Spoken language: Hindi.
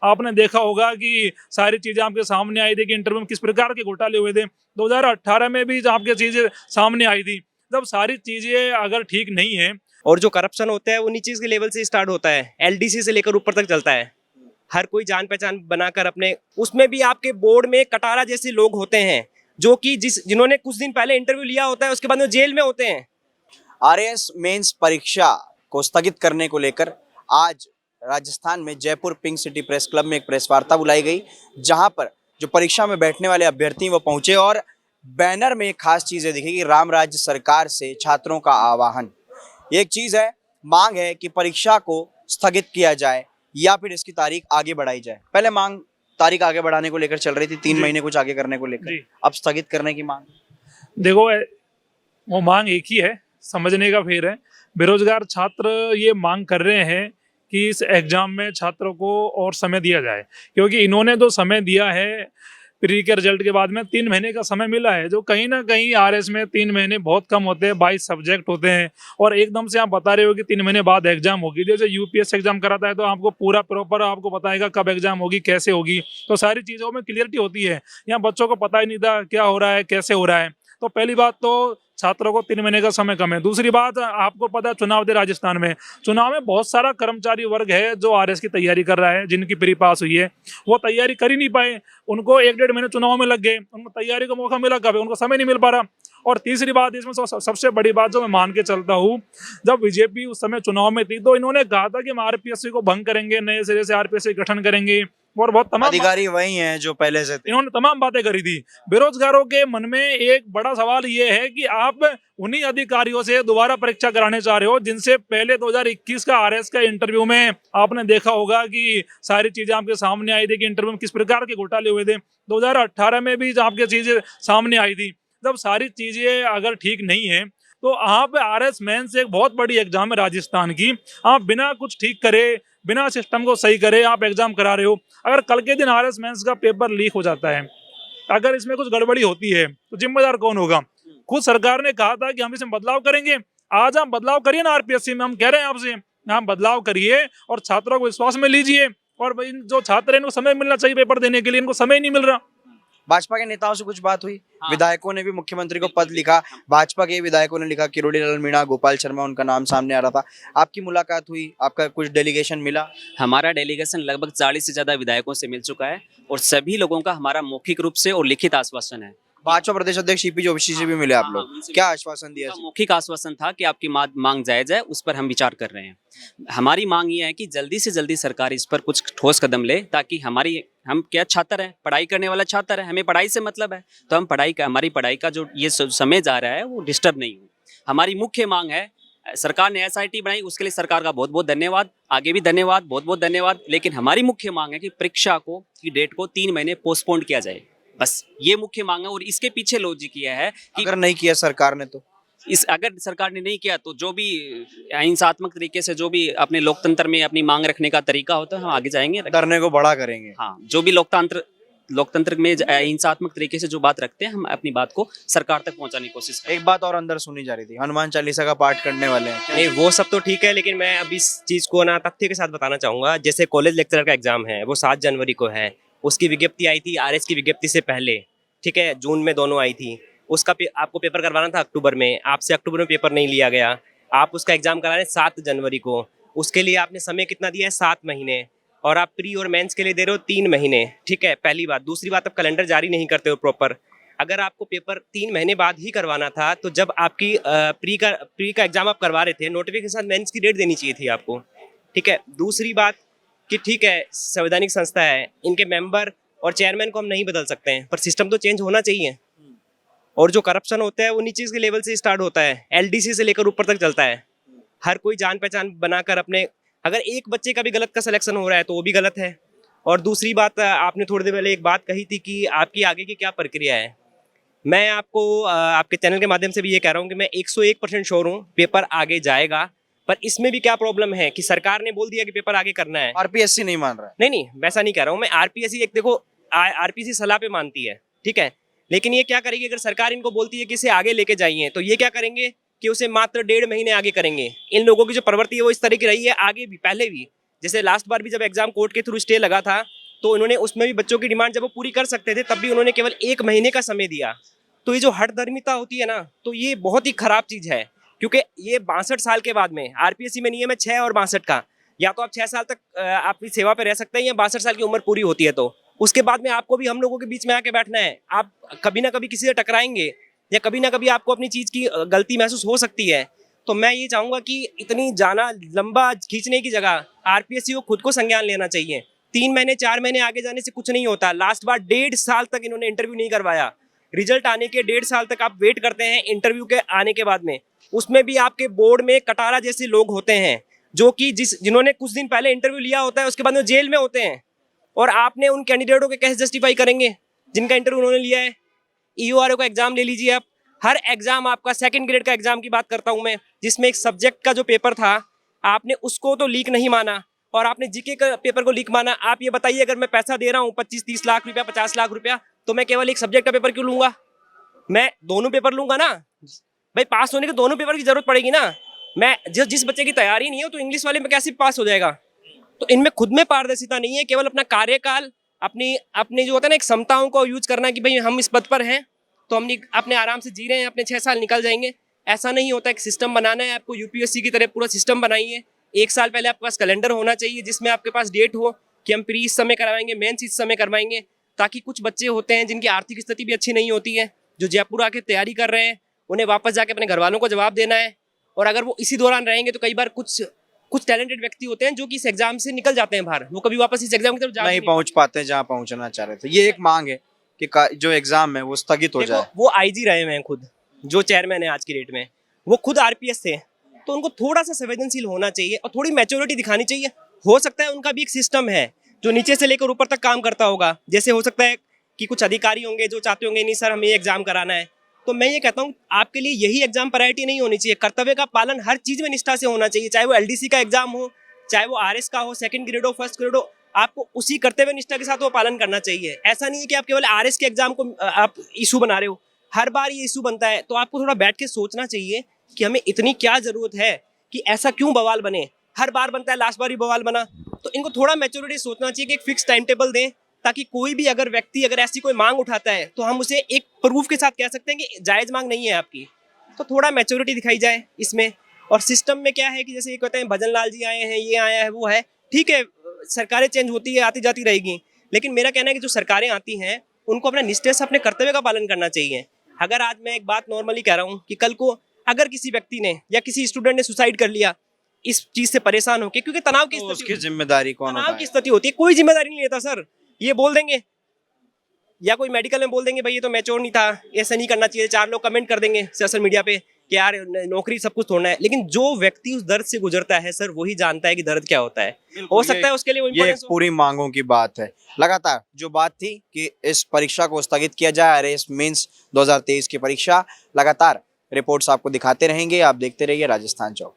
आपने देखा होगा कि सारी चीजें आपके सामने आई थी कि इंटरव्यू में किस प्रकार के घोटाले हुए थे। 2018 में भी आपके चीजें सामने आई थी। जब सारी चीजें अगर ठीक नहीं है, और जो करप्शन होता है वो नीचे के लेवल से स्टार्ट होता है, एलडीसी से लेकर ऊपर तक चलता है। हर कोई जान पहचान बनाकर अपने, उसमें भी आपके बोर्ड में कटारा जैसे लोग होते हैं जो कि जिन्होंने कुछ दिन पहले इंटरव्यू लिया होता है, उसके बाद में जेल में होते हैं। आरएएस मेंस परीक्षा को स्थगित करने को लेकर आज राजस्थान में Jaipur pink city press club में एक प्रेस वार्ता बुलाई गई, जहां पर जो परीक्षा में बैठने वाले अभ्यर्थी वो पहुंचे और बैनर में एक खास चीज़ है दिखी कि राम राज्य सरकार से छात्रों का आह्वान। एक चीज़ है, मांग है कि परीक्षा को स्थगित किया जाए या फिर इसकी तारीख आगे बढ़ाई जाए। पहले मांग तारीख आगे बढ़ाने को लेकर चल रही थी, 3 महीने कुछ आगे करने को लेकर, अब स्थगित करने की मांग। देखो वो मांग एक ही है, समझने का फेर है। बेरोजगार छात्र ये मांग कर रहे हैं कि इस एग्जाम में छात्रों को और समय दिया जाए, क्योंकि इन्होंने तो समय दिया है प्री के रिजल्ट के बाद में 3 महीने का समय मिला है, जो कहीं ना कहीं आरएस में 3 महीने बहुत कम होते हैं, 22 सब्जेक्ट होते हैं, और एकदम से आप बता रहे हो कि 3 महीने बाद एग्जाम होगी। जैसे यूपीएससी एग्जाम कराता है तो आपको पूरा प्रॉपर आपको बताएगा कब एग्जाम होगी, कैसे होगी, तो सारी चीज़ों में क्लियरिटी होती है। यहाँ बच्चों को पता ही नहीं था क्या हो रहा है, कैसे हो रहा है। तो पहली बात तो छात्रों को 3 महीने का समय कम है। दूसरी बात, आपको पता है चुनाव थे राजस्थान में, चुनाव में बहुत सारा कर्मचारी वर्ग है जो आरएस की तैयारी कर रहा है, जिनकी प्री पास हुई है, वो तैयारी कर ही नहीं पाए। उनको 1-1.5 महीने चुनाव में लग गए, उनको तैयारी का मौका मिला कब है, उनको समय नहीं मिल पा रहा। और तीसरी बात, इसमें सबसे बड़ी बात जो मैं मान के चलता हूँ, जब बीजेपी उस समय चुनाव में थी तो इन्होंने कहा था कि हम आरपीएससी को भंग करेंगे, नए सिरे से आरपीएससी गठन करेंगे, और बहुत तमाम अधिकारी वही हैं जो पहले से थे। इन्होंने तमाम बातें करी थी। बेरोजगारों के मन में एक बड़ा सवाल ये है कि आप उन्हीं अधिकारियों से दोबारा परीक्षा कराने चाह रहे हो जिनसे पहले 2021 का आरएस का इंटरव्यू में आपने देखा होगा कि सारी चीजें आपके सामने आई थी कि इंटरव्यू में किस प्रकार के घोटाले हुए थे। 2018 में भी आपके चीजें सामने आई थी। जब सारी चीजें अगर ठीक नहीं है तो आप आरएस मेंस एक बहुत बड़ी एग्जाम है राजस्थान की, आप बिना कुछ ठीक करे, बिना सिस्टम को सही करे आप एग्जाम करा रहे हो। अगर कल के दिन आरएस मेंस का पेपर लीक हो जाता है, अगर इसमें कुछ गड़बड़ी होती है तो जिम्मेदार कौन होगा? खुद सरकार ने कहा था कि हम इसमें बदलाव करेंगे। आज हम बदलाव करिए ना आरपीएससी में, हम कह रहे हैं आपसे, हम बदलाव करिए और छात्रों को विश्वास में लीजिए। और भाई जो छात्र हैं इनको समय मिलना चाहिए पेपर देने के लिए, इनको समय नहीं मिल रहा। भाजपा के नेताओं से कुछ बात हुई? विधायकों ने भी मुख्यमंत्री को पद लिखा, भाजपा के विधायकों ने लिखा, किरोड़ी लाल मीणा, गोपाल शर्मा, उनका नाम सामने आ रहा था। आपकी मुलाकात हुई, आपका कुछ डेलीगेशन मिला? हमारा डेलीगेशन लगभग 40 से ज्यादा विधायकों से मिल चुका है और सभी लोगों का हमारा मौखिक रूप से और लिखित आश्वासन है। भाजपा प्रदेश अध्यक्ष ईपी जोशी से भी मिले आप लोग, क्या आश्वासन दिया? मौखिक आश्वासन था कि आपकी मांग जायज है, उस पर हम विचार कर रहे हैं। हमारी मांग ये है कि जल्दी से जल्दी सरकार इस पर कुछ ठोस कदम ले, ताकि हम क्या छात्र हैं, पढ़ाई करने वाला छात्र है, हमें पढ़ाई से मतलब है, तो हम हमारी पढ़ाई का जो ये समय जा रहा है वो डिस्टर्ब नहीं हो। हमारी मुख्य मांग है, सरकार ने एसआईटी बनाई, उसके लिए सरकार का बहुत बहुत धन्यवाद, आगे भी धन्यवाद, बहुत बहुत धन्यवाद। लेकिन हमारी मुख्य मांग है कि परीक्षा की डेट को 3 महीने पोस्टपोन किया जाए, बस ये मुख्य मांग है। और इसके पीछे लॉजिक ये है कि अगर नहीं किया सरकार ने तो अगर सरकार ने नहीं किया तो जो भी अहिंसात्मक तरीके से जो भी अपने लोकतंत्र में अपनी मांग रखने का तरीका होता है हम आगे जाएंगे, धरने को बड़ा करेंगे। हाँ, जो भी लोकतंत्र में अहिंसात्मक तरीके से जो बात रखते हैं हम अपनी बात को सरकार तक पहुंचाने की कोशिश करें। एक बात और अंदर सुनी जा रही थी, हनुमान चालीसा का पाठ करने वाले हैं। नहीं, वो सब तो ठीक है, लेकिन मैं अब इस चीज को ना तथ्य के साथ बताना चाहूंगा। जैसे कॉलेज लेक्चरर का एग्जाम है, वो 7 जनवरी को है, उसकी विज्ञप्ति आई थी आरएस की विज्ञप्ति से पहले, ठीक है, जून में दोनों आई थी। उसका आपको पेपर करवाना था अक्टूबर में, आपसे अक्टूबर में पेपर नहीं लिया गया, आप उसका एग्जाम करा रहे 7 जनवरी को। उसके लिए आपने समय कितना दिया है? 7 महीने, और आप प्री और मेंस के लिए दे रहे हो 3 महीने, ठीक है, पहली बात। दूसरी बात, आप कैलेंडर जारी नहीं करते हो प्रॉपर। अगर आपको पेपर 3 महीने बाद ही करवाना था तो जब आपकी प्री का एग्जाम आप करवा रहे थे, नोटिफिकेशन के साथ मेंस की डेट देनी चाहिए थी आपको, ठीक है। दूसरी बात कि ठीक है, संवैधानिक संस्था है, इनके मेंबर और चेयरमैन को हम नहीं बदल सकते हैं, पर सिस्टम तो चेंज होना चाहिए। और जो करप्शन होता है वो नीचे के लेवल से स्टार्ट होता है, एलडीसी से लेकर ऊपर तक चलता है। हर कोई जान पहचान बनाकर अपने, अगर एक बच्चे का भी गलत का सिलेक्शन हो रहा है तो वो भी गलत है। और दूसरी बात, आपने थोड़ी देर पहले एक बात कही थी कि आपकी आगे की क्या प्रक्रिया है। मैं आपको आपके चैनल के माध्यम से भी ये कह रहा हूँ कि मैं 101% श्योर हूँ पेपर आगे जाएगा। पर इसमें भी क्या प्रॉब्लम है कि सरकार ने बोल दिया कि पेपर आगे करना है, आरपीएससी नहीं मान रहा है। नहीं, वैसा नहीं कह रहा हूँ मैं। आरपीएससी एक देखो, आरपीएससी सलाह पे मानती है, ठीक है, लेकिन ये क्या करेगी? अगर सरकार इनको बोलती है कि इसे आगे लेके जाइए, तो ये क्या करेंगे कि उसे मात्र 1.5 महीने आगे करेंगे। इन लोगों की जो प्रवृत्ति है वो इस तरह की रही है आगे भी, पहले भी, जैसे लास्ट बार भी जब एग्जाम कोर्ट के थ्रू स्टे लगा था तो उन्होंने उसमें भी बच्चों की डिमांड जब वो पूरी कर सकते थे तब भी उन्होंने केवल 1 महीने का समय दिया। तो ये जो हठधर्मिता होती है ना, तो ये बहुत ही खराब चीज़ है, क्योंकि ये 62 साल के बाद में आरपीएससी में नियम है 6 और 62 का, या तो आप 6 साल तक अपनी सेवा पे रह सकते हैं या 62 साल की उम्र पूरी होती है, तो उसके बाद में आपको भी हम लोगों के बीच में आके बैठना है। आप कभी ना कभी किसी से टकराएंगे या कभी ना कभी आपको अपनी चीज़ की गलती महसूस हो सकती है। तो मैं ये चाहूँगा कि इतनी जाना लंबा खींचने की जगह आरपीएससी को खुद को संज्ञान लेना चाहिए। 3 महीने 4 महीने आगे जाने से कुछ नहीं होता। लास्ट बार 1.5 साल तक इन्होंने इंटरव्यू नहीं करवाया। रिजल्ट आने के 1.5 साल तक आप वेट करते हैं इंटरव्यू के आने के बाद में, उसमें भी आपके बोर्ड में कटारा जैसे लोग होते हैं जो कि जिन्होंने कुछ दिन पहले इंटरव्यू लिया होता है उसके बाद में जेल में होते हैं, और आपने उन कैंडिडेटों के कैसे जस्टिफाई करेंगे जिनका इंटरव्यू उन्होंने लिया है। ईओआरओ का एग्जाम ले लीजिए आप, हर एग्जाम आपका 2nd ग्रेड का एग्जाम की बात करता हूँ मैं, जिसमें एक सब्जेक्ट का जो पेपर था आपने उसको तो लीक नहीं माना और आपने जीके का पेपर को लीक माना। आप ये बताइए, अगर मैं पैसा दे रहा हूँ 25-30 लाख रुपया, 50 लाख रुपया, तो मैं केवल एक सब्जेक्ट का पेपर क्यों लूंगा? मैं दोनों पेपर लूंगा ना भाई, पास होने के दोनों पेपर की जरूरत पड़ेगी ना। मैं जिस बच्चे की तैयारी नहीं हो तो इंग्लिश वाले में कैसे पास हो जाएगा? तो इनमें खुद में पारदर्शिता नहीं है, केवल अपना कार्यकाल अपनी जो होता है ना एक क्षमताओं को यूज करना कि भाई हम इस पद पर हैं तो हम अपने आराम से जी रहे हैं, अपने 6 साल निकल जाएंगे। ऐसा नहीं होता। एक सिस्टम बनाना है आपको, यूपीएससी की तरह पूरा सिस्टम बनाइए। 1 साल पहले आपके पास कैलेंडर होना चाहिए जिसमें आपके पास डेट हो कि हम प्री इस समय करवाएंगे, मेंस इस समय करवाएंगे, ताकि कुछ बच्चे होते हैं जिनकी आर्थिक स्थिति भी अच्छी नहीं होती है, जो जयपुर आके तैयारी कर रहे हैं, उन्हें वापस जाके अपने घर वालों को जवाब देना है। और अगर वो इसी दौरान रहेंगे तो कई बार कुछ टैलेंटेड व्यक्ति होते हैं जो कि इस एग्जाम से निकल जाते हैं बाहर, वो कभी वापस इस एग्जाम की तरफ नहीं पहुंच पाते जहाँ पहुंचना चाह रहे थे। ये एक मांग है कि जो एग्जाम है वो स्थगित हो जाए। वो आईजी रहे हैं खुद, जो चेयरमैन है आज की डेट में, वो खुद आरपीएस थे, तो उनको थोड़ा सा संवेदनशील होना चाहिए और थोड़ी मैच्योरिटी दिखानी चाहिए। हो सकता है उनका भी एक सिस्टम है जो नीचे से लेकर ऊपर तक काम करता होगा। जैसे हो सकता है कि कुछ अधिकारी होंगे जो चाहते होंगे नहीं सर हमें ये एग्जाम कराना है, तो मैं ये कहता हूँ आपके लिए यही एग्जाम प्रायोरिटी नहीं होनी चाहिए। कर्तव्य का पालन हर चीज में निष्ठा से होना चाहिए, चाहे वो एलडीसी का एग्जाम हो, चाहे वो आरएस का हो, 2nd ग्रेड हो, 1st ग्रेड हो, आपको उसी कर्तव्य निष्ठा के साथ वो पालन करना चाहिए। ऐसा नहीं है कि आप केवल आरएस के एग्जाम को आप इशू बना रहे हो, हर बार ये इशू बनता है। तो आपको थोड़ा बैठ के सोचना चाहिए कि हमें इतनी क्या जरूरत है कि ऐसा क्यों बवाल बने, हर बार बनता है, लास्ट बार भी बवाल बना। तो इनको थोड़ा मैच्योरिटी सोचना चाहिए कि एक फिक्स टाइम टेबल दें, ताकि कोई भी अगर व्यक्ति अगर ऐसी कोई मांग उठाता है तो हम उसे एक प्रूफ के साथ कह सकते हैं कि जायज मांग नहीं है आपकी। तो थोड़ा मैच्योरिटी दिखाई जाए इसमें। और सिस्टम में क्या है कि जैसे ये कहते हैं भजन लाल जी आए हैं, ये आया है, वो है, ठीक है, सरकारें चेंज होती है, आती जाती रहेगी, लेकिन मेरा कहना है कि जो सरकारें आती हैं उनको अपना निष्ठा से अपने कर्तव्य का पालन करना चाहिए। अगर आज मैं एक बात नॉर्मली कह रहा हूँ कि कल को अगर किसी व्यक्ति ने या किसी स्टूडेंट ने सुसाइड कर लिया इस चीज से परेशान होकर, क्योंकि तनाव की उसकी जिम्मेदारी कौन तनाव की स्थिति होती है, कोई जिम्मेदारी नहीं लेता सर। ये बोल देंगे या कोई मेडिकल में बोल देंगे भाई ये तो मैच्योर नहीं था, ऐसा नहीं करना चाहिए, 4 लोग कमेंट कर देंगे सोशल मीडिया पे कि यार नौकरी सब कुछ छोड़ना है, लेकिन जो व्यक्ति उस दर्द से गुजरता है सर वही जानता है कि दर्द क्या होता है। हो सकता है उसके लिए वो ये पूरी मांगों की बात है। लगातार जो बात थी कि इस परीक्षा को स्थगित किया जाए, आरएएस मेंस 2023 की परीक्षा, लगातार रिपोर्ट्स आपको दिखाते रहेंगे। आप देखते रहिए राजस्थान चौक।